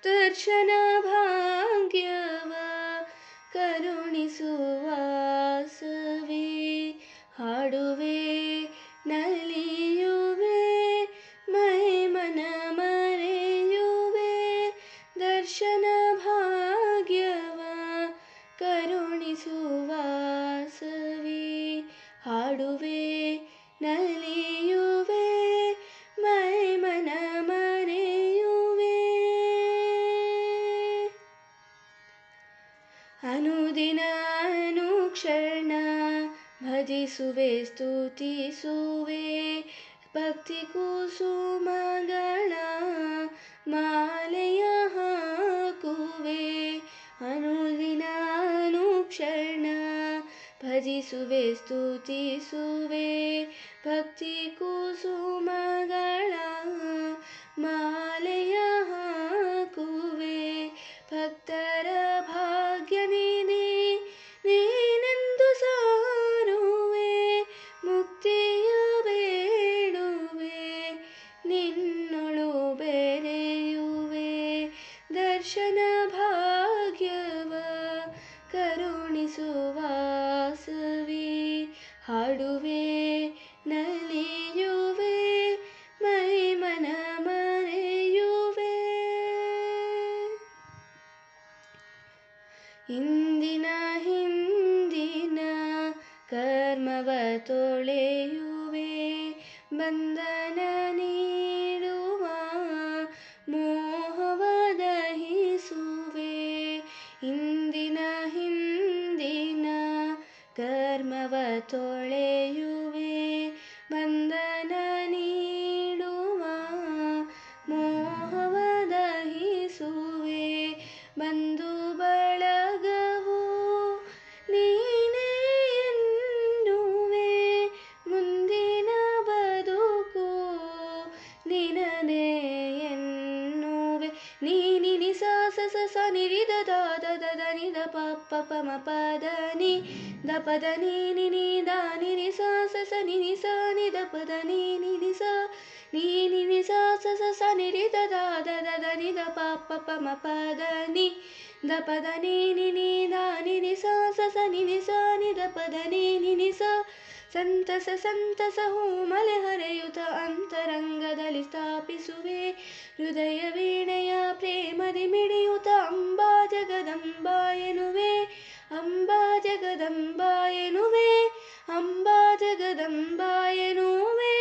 ದರ್ಶನ ಭಾಗ್ಯವ ಕರುಣಿಸುವ ಸವಿ ಹಾಡುವೆ ನಲಿಯುವೆ ಮೈ ಮನ ಮರೆಯುವೆ ದರ್ಶನ ಭಾಗ್ಯವ ಕರುಣಿಸುವ ಸವಿ ಹಾಡುವೆ ನಲಿಯುವೆ ಮೈ ಮನ ಮರೆಯುವೆ ಅನುದಿನ ಅನುಕ್ಷಣ ಭಜಿಸುವೆ ಸ್ತುತಿಸುವೆ ಭಕ್ತಿ ಕುಸುಮಗಳ ಮಾಲೆಯ ಹಾಕುವೆ ಅನುದಿನ ಅನುಕ್ಷಣ ಭಜಿಸುವೆ ಸ್ತುತಿಸುವೆ ಭಕ್ತಿ ಕುಸುಮಗಳ ಮಾಲೆಯ ಹಾಕುವೆ ಭಕ್ತರ ಭಾಗ್ಯ ನಿಧಿ ನೀನೆಂದು ಸಾರುವೆ ಮುಕ್ತಿಯ ಬೇಡುವೆ ನಿನ್ನೊಳು ಬೆರೆಯುವೆ ದರ್ಶನ ಭಾಗ್ಯವ ಕರುಣಿಸುವ ಸವಿ ಹಾಡುವೆ ನಲಿಯುವೆ ಮೈ ಮನ ಮರೆಯುವೆ ಇಂದಿನ ಹಿಂದಿನ ಕರ್ಮವ ತೊಳೆಯುವೆ ಬಂಧನ ನೀಡುವ ಮೋಹವ ದಹಿಸುವೆ ಇಂದಿನ ಹಿಂದಿನ ಕರ್ಮವ ತೊಳೆಯುವೆ ಬಂಧನ ನೀಡುವ ಮೋಹವ ದಹಿಸುವೆ ಬಂಧು ಬಳಗವು ನೀನೇ ಎನ್ನುವೆ ಮುಂದಿನ ಬದುಕು ನಿನದೇ ಎನ್ನುವೆ ನೀನಿ ನಿಸ ಸ ಸ ನಿರಿದ ದಾದ ದದ ನಿದ ಪಪ್ಪ ಪಮ ಪದ ನಿ ದ ಪದ ನೀನಿ ನಿ ದ ನಿರಿ ಸ ಸ ನಿನಿ ಸ ನಿ ದ ಪದ ನೀನಿ ನಿ ಸ ನೀನಿ ನಿ ಸ ಸ ನಿರಿದ ದಾದ ದದ ನಿದ ಪಪ್ಪ ಪಮ ಪದ ನಿ ದ ಪದ ನೀನಿ ನಿ ದ ನಿರಿ ಸ ಸ ನಿನಿ ಸ ನಿ ದ ಪದ ನೀನಿ ನಿ ಸ ಸಂತಸ ಸಂತಸ ಹೂಮಲೆ ಹರೆಯುತ ಅಂತರಂಗದಲ್ಲಿ ಸ್ಥಾಪಿಸುವೆ ಹೃದಯ ವೀಣೆಯ ಪ್ರೇಮದಿ ಮಿಡಿಯುತ ಅಂಬಾ ಜಗದಂಬಾ ಎನ್ನುವೆ ಅಂಬಾ ಜಗದಂಬಾ ಎನ್ನುವೆ ಅಂಬಾ ಜಗದಂಬಾ ಎನ್ನುವೆ